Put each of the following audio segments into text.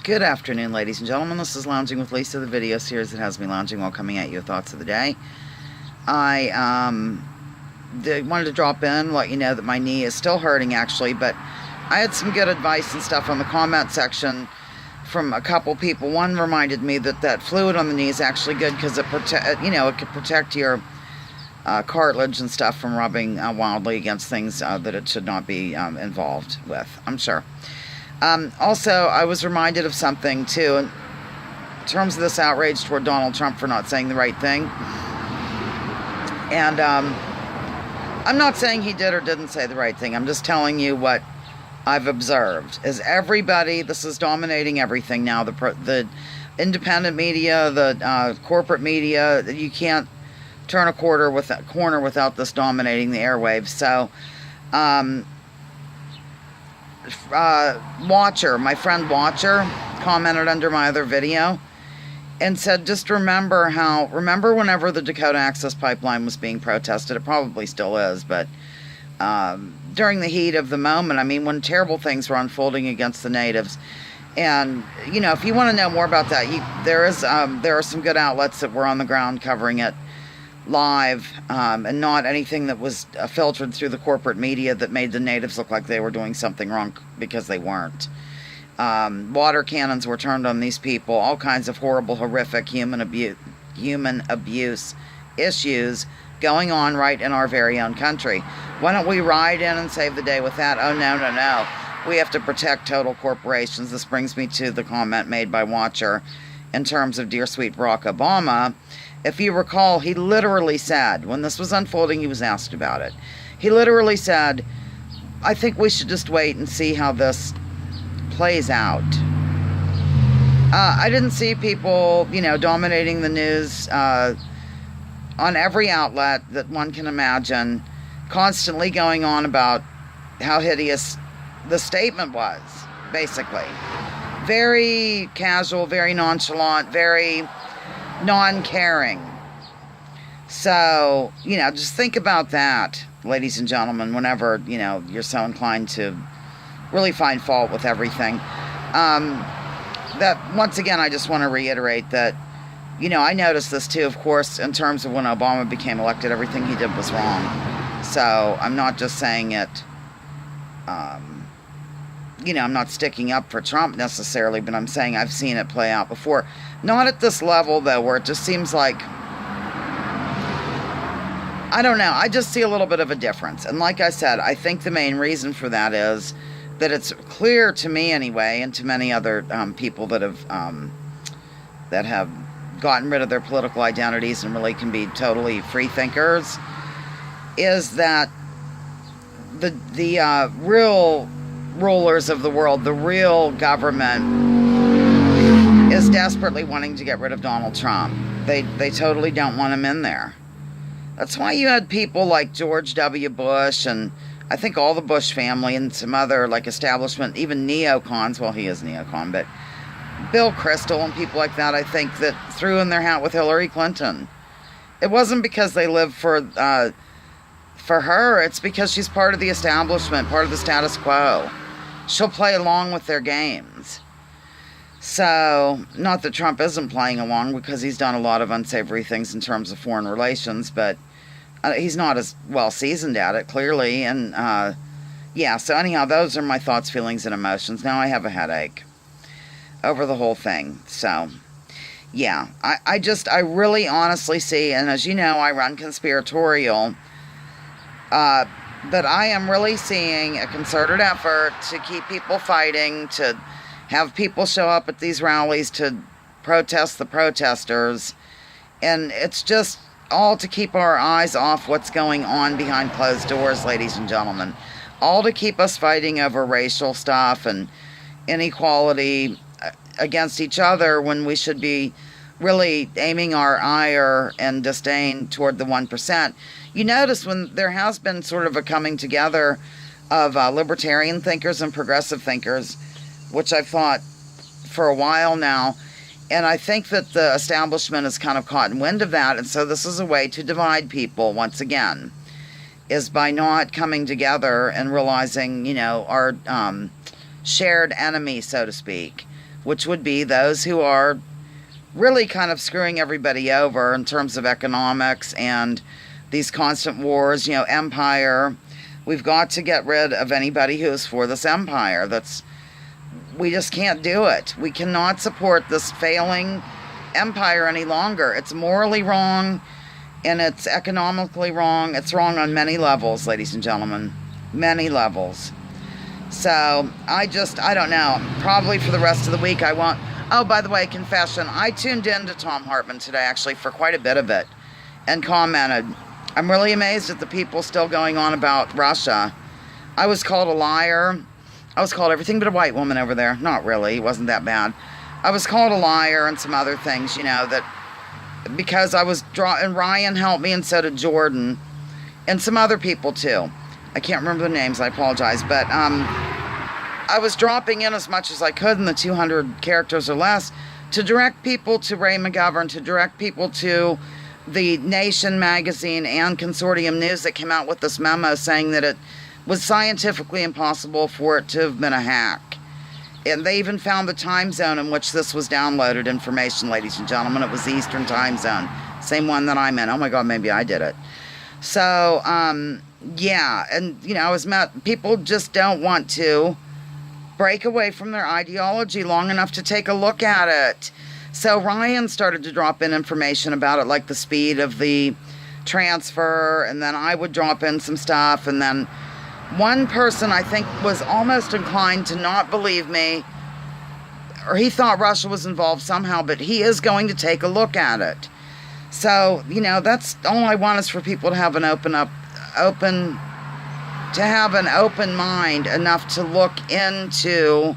Good afternoon, ladies and gentlemen. This is Lounging with Lisa, the video series that has me lounging while coming at you with thoughts of the day. I wanted to drop in, let you know that my knee is still hurting, actually, but I had some good advice and stuff on the comment section from a couple people. One reminded me that that fluid on the knee is actually good because it could protect your cartilage and stuff from rubbing wildly against things that it should not be involved with, I'm sure. Also, I was reminded of something, too, in terms of this outrage toward Donald Trump for not saying the right thing. And I'm not saying he did or didn't say the right thing. I'm just telling you what I've observed. Is everybody, this is dominating everything now. The independent media, the corporate media, you can't turn a corner without this dominating the airwaves. So, my friend Watcher, commented under my other video and said, just remember whenever the Dakota Access pipeline was being protested, it probably still is, but during the heat of the moment, I mean, when terrible things were unfolding against the natives. And, you know, if you want to know more about that, there are some good outlets that were on the ground covering it live, and not anything that was filtered through the corporate media that made the natives look like they were doing something wrong, because they weren't. Water cannons were turned on these people, all kinds of horrible, horrific human abuse issues going on right in our very own country. Why don't we ride in and save the day with that? Oh, no. We have to protect total corporations. This brings me to the comment made by Watcher in terms of dear sweet Barack Obama. If you recall, he literally said, when this was unfolding, he was asked about it. He literally said, I think we should just wait and see how this plays out. I didn't see people, dominating the news on every outlet that one can imagine, constantly going on about how hideous the statement was, basically. Very casual, very nonchalant, very non-caring. So, just think about that, ladies and gentlemen, whenever, you're so inclined to really find fault with everything. That, once again, I just want to reiterate that, I noticed this too, of course, in terms of when Obama became elected, everything he did was wrong. So, I'm not just saying it, I'm not sticking up for Trump necessarily, but I'm saying I've seen it play out before. Not at this level, though, where it just seems like, I don't know, I just see a little bit of a difference. And like I said, I think the main reason for that is that it's clear to me anyway, and to many other people that have gotten rid of their political identities and really can be totally free thinkers, is that the real rulers of the world, the real government, is desperately wanting to get rid of Donald Trump. They totally don't want him in there. That's why you had people like George W. Bush, and I think all the Bush family, and some other establishment, even neocons, well, he is neocon, but Bill Kristol and people like that, I think, that threw in their hat with Hillary Clinton. It wasn't because they lived for her, it's because she's part of the establishment, part of the status quo. She'll play along with their games. So, not that Trump isn't playing along, because he's done a lot of unsavory things in terms of foreign relations, but he's not as well seasoned at it, clearly. And, so anyhow, those are my thoughts, feelings, and emotions. Now I have a headache over the whole thing. So, yeah, I really honestly see, and as you know, I run conspiratorial, that I am really seeing a concerted effort to keep people fighting, to have people show up at these rallies to protest the protesters. And it's just all to keep our eyes off what's going on behind closed doors, ladies and gentlemen. All to keep us fighting over racial stuff and inequality against each other, when we should be really aiming our ire and disdain toward the 1%. You notice when there has been sort of a coming together of libertarian thinkers and progressive thinkers, which I've thought for a while now, and I think that the establishment has kind of caught wind of that, and so this is a way to divide people once again, is by not coming together and realizing, our shared enemy, so to speak, which would be those who are really kind of screwing everybody over in terms of economics and these constant wars, empire. We've got to get rid of anybody who is for this empire. We just can't do it. We cannot support this failing empire any longer. It's morally wrong and it's economically wrong. It's wrong on many levels, ladies and gentlemen. Many levels. So, I don't know. Probably for the rest of the week I won't. Oh, by the way, confession. I tuned in to Tom Hartman today, actually, for quite a bit of it. And commented. I'm really amazed at the people still going on about Russia. I was called a liar. I was called everything but a white woman over there. Not really. It wasn't that bad. I was called a liar and some other things, that because I was and Ryan helped me and so did Jordan. And some other people too. I can't remember the names. I apologize. But I was dropping in as much as I could in the 200 characters or less to direct people to Ray McGovern, to direct people to the Nation magazine and Consortium News that came out with this memo saying that it was scientifically impossible for it to have been a hack. And they even found the time zone in which this was downloaded information, ladies and gentlemen. It was the Eastern time zone. Same one that I'm in. Oh my God, maybe I did it. So, yeah. And, people just don't want to break away from their ideology long enough to take a look at it. So Ryan started to drop in information about it, like the speed of the transfer, and then I would drop in some stuff, and then one person I think was almost inclined to not believe me, or he thought Russia was involved somehow, but he is going to take a look at it. So, that's all I want, is for people to have an open mind enough to look into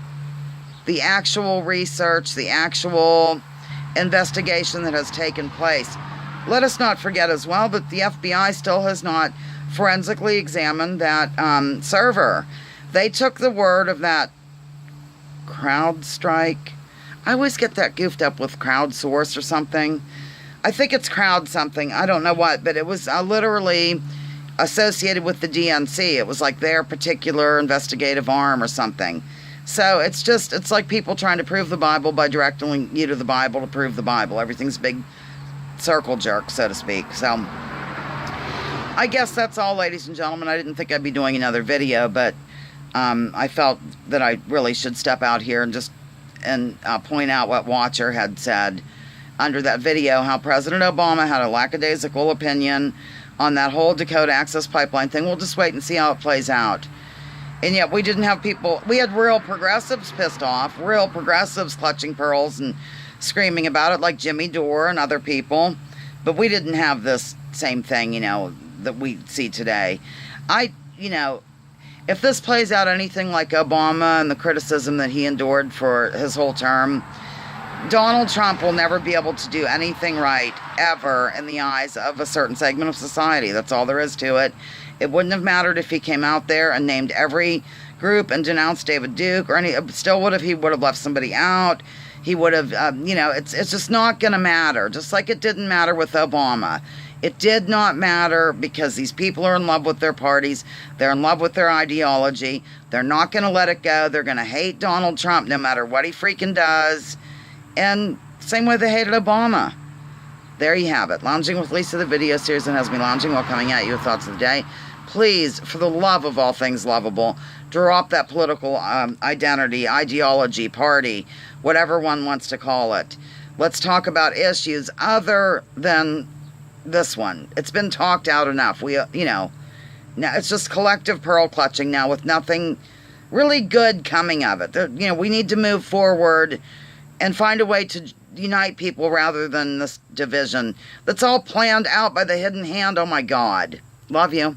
the actual research, the actual investigation that has taken place. Let us not forget as well that the FBI still has not forensically examined that server. They took the word of that CrowdStrike. I always get that goofed up with crowdsource or something. I think it's crowd something. I don't know what, but it was literally associated with the DNC. It was like their particular investigative arm or something. So it's like people trying to prove the Bible by directing you to the Bible to prove the Bible. Everything's a big circle jerk, so to speak. So I guess that's all, ladies and gentlemen. I didn't think I'd be doing another video, but I felt that I really should step out here and point out what Watcher had said under that video, how President Obama had a lackadaisical opinion on that whole Dakota Access pipeline thing. We'll just wait and see how it plays out. And yet we didn't have people, we had real progressives pissed off, real progressives clutching pearls and screaming about it, like Jimmy Dore and other people. But we didn't have this same thing, that we see today. If this plays out anything like Obama and the criticism that he endured for his whole term, Donald Trump will never be able to do anything right, ever, in the eyes of a certain segment of society. That's all there is to it. It wouldn't have mattered if he came out there and named every group and denounced David Duke or any. He would have left somebody out. He would have, it's just not going to matter. Just like it didn't matter with Obama. It did not matter because these people are in love with their parties. They're in love with their ideology. They're not going to let it go. They're going to hate Donald Trump no matter what he freaking does. And same way they hated Obama. There you have it. Lounging with Lisa, the video series that has me lounging while coming at you with thoughts of the day. Please, for the love of all things lovable, drop that political identity, ideology, party, whatever one wants to call it. Let's talk about issues other than this one. It's been talked out enough. Now it's just collective pearl clutching now with nothing really good coming of it. We need to move forward and find a way to unite people rather than this division that's all planned out by the hidden hand. Oh my God. Love you.